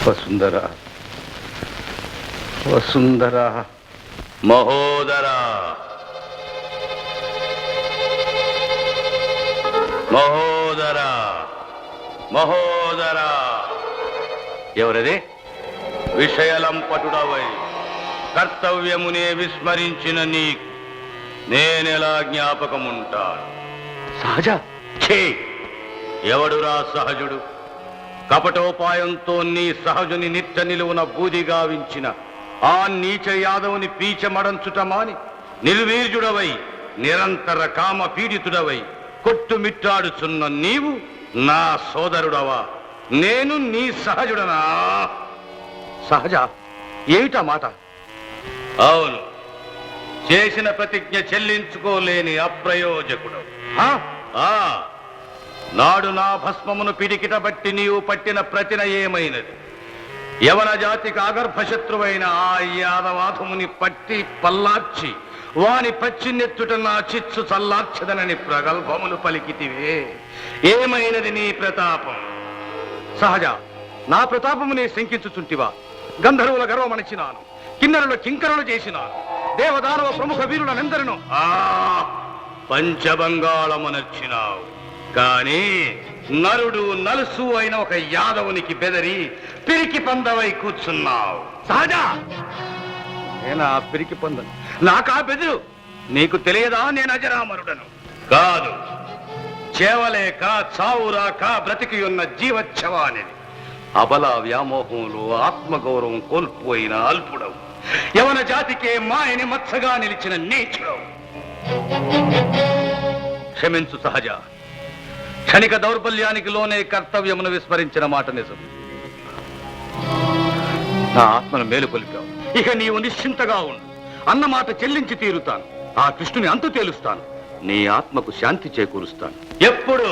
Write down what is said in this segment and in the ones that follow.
వసుంధర వసుంధర మహోదర మహోదర మహోదర. ఎవరది? విషయలంపటుడవై కర్తవ్యమునే విస్మరించిన నీకు నేనెలా జ్ఞాపకముంటాను? సహజ ఛే! ఎవడురా సహజుడు? కపటోపాయంతో నీ సహజుని నిత్య నిలువున బూదిగావించిన ఆ నీచ యాదవుని పీచమడంచుట మాని నిర్వీర్యుడవై నిరంతర కామ పీడితుడవై కొట్టుమిట్టాడుచున్న నీవు నా సోదరుడవా? నేను నీ సహజుడనా? సహజ ఏమిటా మాట? అవును, చేసిన ప్రతిజ్ఞ చెల్లించుకోలేని అప్రయోజకుడు. నాడు నా భస్మమును పిడికిట బట్టి నీవు పట్టిన ప్రతిన ఏమైనది? యవన జాతికి అగర్భశత్రువైన ఆ యాదవాధముని పట్టి పల్లార్చి వాని పచ్చినెత్తుట నా చిచ్చు చల్లార్చదనని ప్రగల్భములు పలికితివే. ఏమైనది నీ ప్రతాపం? సహజ, నా ప్రతాపమునే శంకించుచుంటివా? గంధర్వుల గర్వమణిచినాను, కిన్నరుల కింకరులు చేసినాను, దేవదానవ ప్రముఖ వీరులనెందరినో పంచబంగాళమునర్చినావు. కాని నరుడు నలుసు అయిన ఒక యాదవునికి బెదరి పిరికి పందవై కూర్చున్నావు. సహజ, నేనా పిరికి పొందను? నాకా బెదురు? నీకు తెలియదా నేను అజరామరుడను? కాదు, చేవలేక చావురాక బ్రతికి ఉన్న జీవచ్ఛవానిది. అబల వ్యామోహంలో ఆత్మగౌరవం కోల్పోయిన అల్పుడవు. యవన జాతికే మాయని మత్సగా నిలిచిన నీచుడవు. క్షమించు సహజ, క్షణిక దౌర్బల్యానికి లోనే కర్తవ్యమును విస్మరించిన మాట నిజం. నా ఆత్మను మేలుకొలిపావు. ఇక నీవు నిశ్చింతగా ఉండు. అన్నమాట చెల్లించి తీరుతాను. ఆ కృష్ణుని అంతు తేలుస్తాను. నీ ఆత్మకు శాంతి చేకూరుస్తాను. ఎప్పుడు?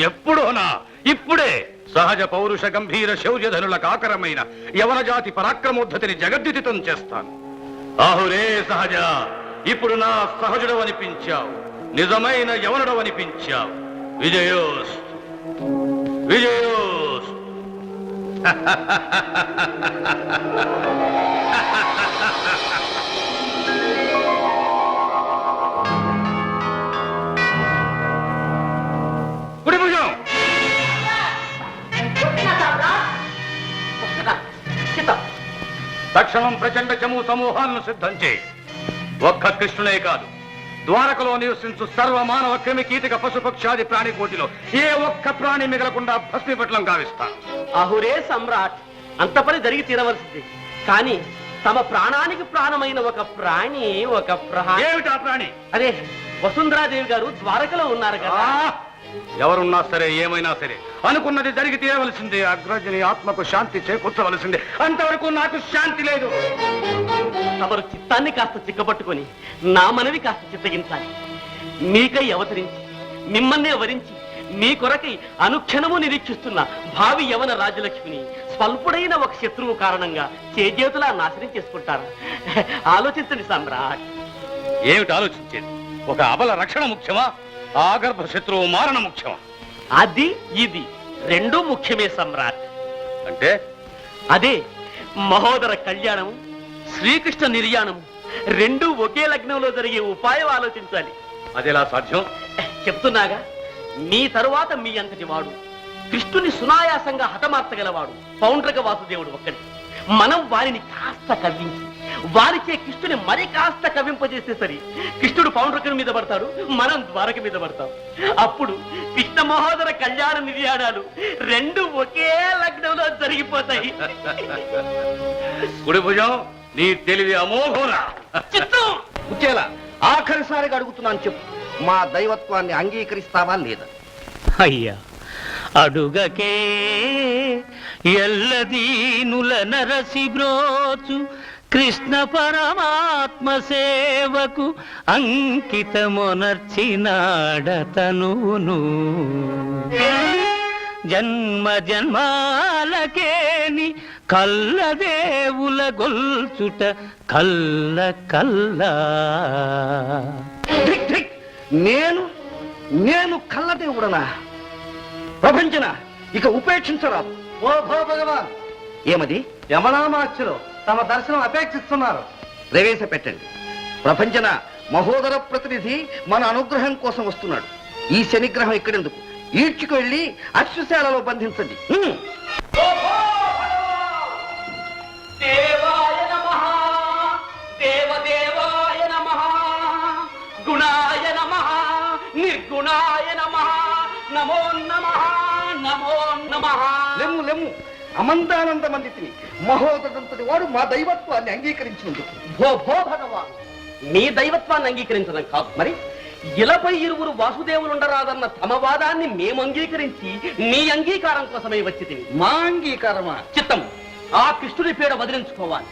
ఎప్పుడోనా? ఇప్పుడే. సహజ పౌరుష గంభీర శౌర్యధనులకు ఆకరమైన యవన జాతి పరాక్రమోద్ధతిని జగద్విదితం చేస్తాను. ఆహురే సహజ, ఇప్పుడు నా సహజుడవనిపించావు, నిజమైన యవనుడవనిపించావు. విజయోస్తు, విజయోస్తు. కుడిభుజం, తక్షణం ప్రచండ చమూ సమూహాలను సిద్ధం చేయి. ఒక్క కృష్ణునే కాదు, ద్వారకలో నివసించు సర్వ మానవ క్రిమి కీటక పశుపక్షాది ప్రాణికోటిలో ఏ ఒక్క ప్రాణి మిగలకుండా భస్మీపట్లం గావిస్తాను. అహురే సమ్రాట్, అంత పని జరిగి తీరవలసింది. కానీ తమ ప్రాణానికి ప్రాణమైన ఒక ప్రాణి ఏమిటా ప్రాణి? అదే వసుంధరాదేవి గారు ద్వారకలో ఉన్నారు కదా. ఎవరున్నా సరే, ఏమైనా సరే, అనుకున్నది జరిగి తీరవలసిందే. అగ్రజని ఆత్మకు శాంతి చేకూర్చవలసిందే. అంతవరకు నాకు శాంతి లేదు. తమరు చిత్తాన్ని కాస్త చిక్కబట్టుకొని నా మనవి కాస్త చిత్తగించాలి. మీకై అవతరించి మిమ్మల్ని వరించి మీ కొరకై అనుక్షణము నిరీక్షిస్తున్న భావి యవన రాజలక్ష్మిని స్వల్పుడైన ఒక శత్రువు కారణంగా చేజేతులా నాశనం చేసుకుంటారు. ఆలోచించండి సమ్రాట్. ఏమిటి ఆలోచించేది? ఒక అబల రక్షణ ముఖ్యమా, ఆగర్భ శత్రువు మారణ ముఖ్యమా? అది ఇది రెండూ ముఖ్యమే సమ్రాట్. అంటే అదే మహోదర కళ్యాణము, శ్రీకృష్ణ నిర్యాణము రెండూ ఒకే లగ్నంలో జరిగే ఉపాయం ఆలోచించాలి. అదెలా సాధ్యం? చెప్తున్నాగా, మీ తరువాత మీ అంతటి వాడు, కృష్ణుని సునాయాసంగా హతమార్చగలవాడు పౌండ్రక వాసుదేవుడు ఒక్కడి. మనం వారిని కాస్త కవ్వించి వారిచే కృష్ణుని మరి కాస్త కవ్వింపజేస్తే సరి, కృష్ణుడు పౌండ్రకుని మీద పడతాడు, మనం ద్వారక మీద పడతాం. అప్పుడు కృష్ణ మహోదర కళ్యాణ నిర్యాణాలు రెండు ఒకే లగ్నంలో జరిగిపోతాయి. కుడి భుజం, నీ తెలివి అమోఘోరా. చిత్తం ఉచ్చేలా ఆఖరిసారిగా అడుగుతున్నాను, చెప్పు, మా దైవత్వాన్ని అంగీకరిస్తావా లేదా? అయ్యా, అడుగకే ఎల్లదీనుల నరసి బ్రోచు కృష్ణ పరమాత్మ సేవకు అంకితమునర్చినాడతనును. జన్మ జన్మాలకేని కల్లదేవుల గొల్చుట కల్ల కల్లా. నేను కల్లదేవుడనా? ప్రపంచన ఇక ఉపేక్షించరాదు. ఓ భగవాన్, ఏమది? యమనామాచ్యులు తమ దర్శనం అపేక్షిస్తున్నారు. ప్రవేశపెట్టండి. ప్రపంచన మహోదర ప్రతినిధి మన అనుగ్రహం కోసం వస్తున్నాడు. ఈ శనిగ్రహం ఇక్కడెందుకు? ఈడ్చుకు వెళ్ళి అశ్వశాలలో బంధించండి. దేవాయ నమః, దేవదేవాయ నమః, గుణాయ నమః, నిర్గుణాయ నమః, నమో నమః, నమో నమః. లెమ్ము లెమ్ము, అమంతానంద మందితిని మహోదరంతటి వాడు మా దైవత్వాన్ని అంగీకరించినందుకు. భో భో భగవాన్, నీ దైవత్వాన్ని అంగీకరించడం కాదు మరి, ఇలపై ఇరువురు వాసుదేవులుండరాదన్న తమ వాదాన్ని మేము అంగీకరించి నీ అంగీకారం కోసమే వచ్చి మా అంగీకారమా? చిత్తం, ఆ కృష్ణుడి పీడ వదిలించుకోవాలి.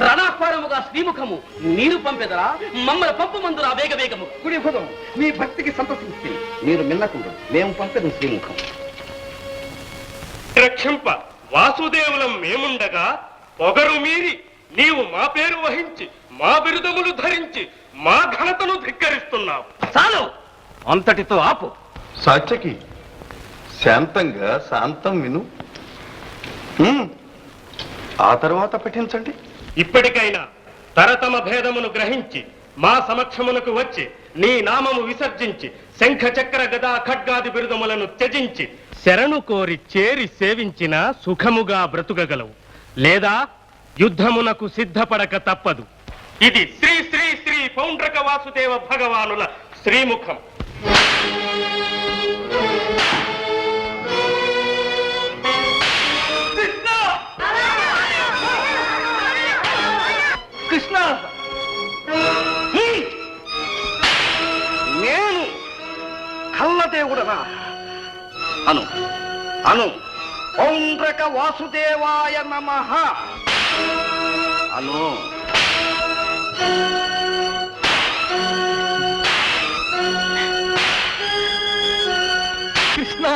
రణాపారముగా శ్రీముఖము నీరు పంపెదరా, మమ్మల్ని పంపు మందురా వేగ వేగము. గుడి హృదం మీ భక్తికి సంతసిస్తే మీరు మిన్నకుండు. మేము పంపదు శ్రీముఖం. రక్షింప వాసుదేవులం మేముండగా పొగరు మీరి నీవు మా పేరు వహించి మా బిరుదములు ధరించి మా ఘనతను ధిక్కరిస్తున్నావు. చాలు, అంతటితో ఆపు. సాత్యకి శాంతంగా శాంతం విను. ఆ తర్వాత పఠించండి. ఇప్పటికైనా తరతమ భేదమును గ్రహించి మా సమక్షమునకు వచ్చి నీ నామము విసర్జించి శంఖ చక్ర గదా ఖడ్గాది బిరుదములను త్యజించి శరణు కోరి చేరి సేవించిన సుఖముగా బ్రతుకగలవు, లేదా యుద్ధమునకు సిద్ధపడక తప్పదు. ఇది శ్రీ శ్రీ శ్రీ పౌండ్రక వాసుదేవ భగవానుల శ్రీముఖం. కృష్ణ, నేను కల్లదేవుడనా? అను అను పౌండ్రక వాసుదేవాయ నమః అను. కృష్ణ,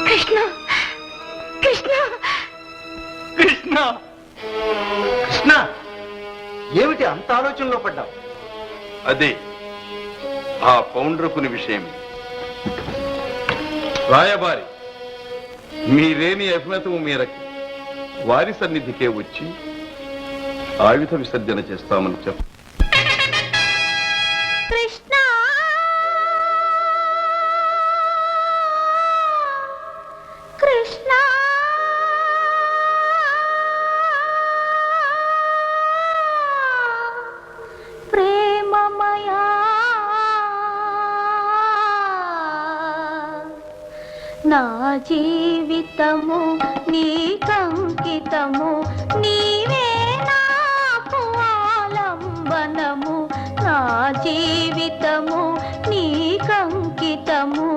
కృష్ణ కృష్ణ కృష్ణ, కృష్ణ, ఏమిటి అంత ఆలోచనలో పడ్డావు? అదే ఆ పౌండ్రకుని విషయం. రాయబారి మీరేని అభిమతము మేరకు వారి సన్నిధికే వచ్చి ఆయుధ విసర్జన చేస్తామని చెప్పు. కృష్ణ కృష్ణ ప్రేమమయా నా జీవితము నీకంకితము, నీవే నాకు ఆలంబనము. నా జీవితము నీకంకితము.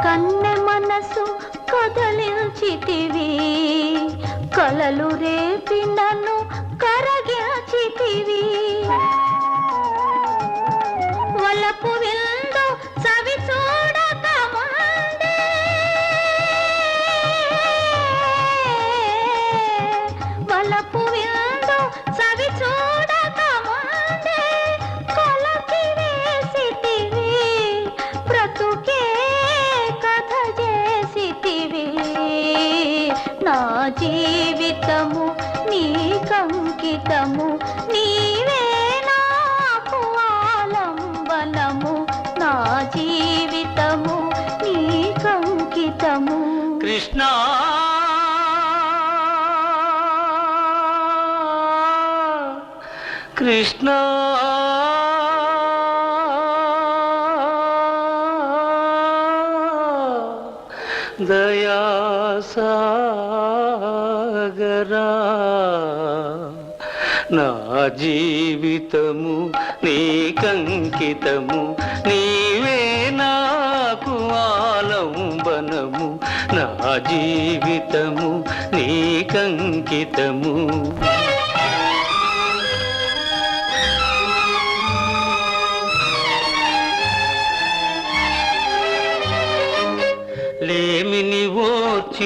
కన్నె మనసు కదలించితివి, కలలు రేపి నన్ను కరగించితివి. వలపు విందు సవి చూడక ముందే, వలపు విందు సవి చూడక ముందే కలకి వేసితివి. బ్రతుకే కథ చేసితివి. నా జీవితము నీకంకితము, నీవే నాకు ఆలంబనము. నా జీవితము నీకంకితము. కృష్ణ కృష్ణ దయాసాగరా, నా జీవితము నీకంకితము, నీవే నాకు ఆలంబనము. నా జీవితము నీకంకితము.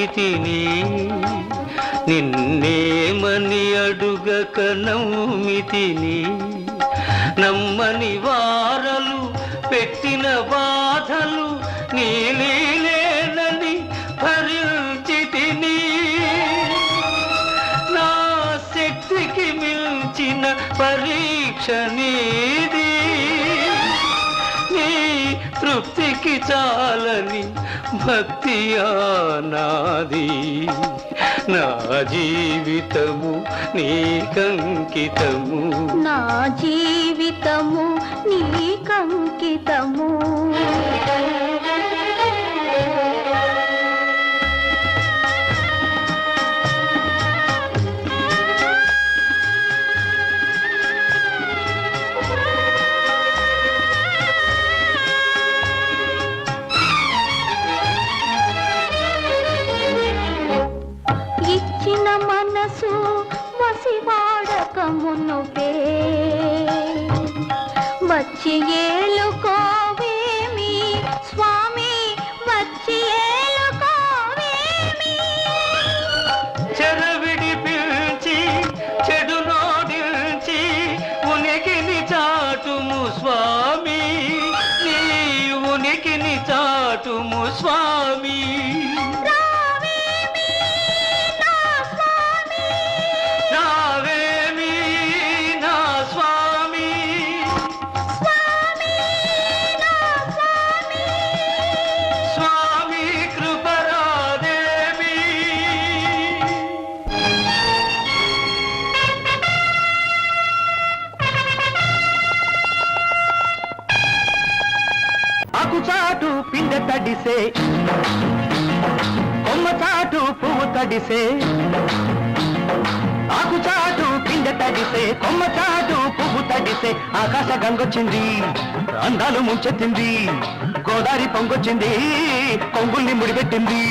వచ్చి తిని నిన్నేమని అడుగక నమ్మితిని నమ్మని వారలు పెట్టిన బాధలు నీలేనని భరించితిని నా శక్తికి మించిన పరీక్ష నీది నీ తృప్తికి చాలని భక్తి నాది నా జీవితము నీకంకితము నా జీవితము నీకంకితము ఇచ్చిన మనసు వసివాడకమునుపే వచ్చి ఏలుకోవేమి స్వామి వచ్చి ఏలుకోవేమి చెరవిడి పిలిచి చెడు నోడించి ఉనికిని చాటుము స్వామి నీ ఉనికిని చాటుము స్వామి రావేమి నా స్వామి స్వామి కృపరాదేవి ఆకుచాటు పిండ తడిసే కొమ్మ చాటు పువ్వు తడిసే ఆకుచాటు పిండ తడిసే కొమ్మ చాటు పువ్వు తడిసే ఆకాశ గంగొచ్చింది అందాలు ముంచెత్తింది గోదారి పొంగొచ్చింది కొంగుల్ని ముడిపెట్టింది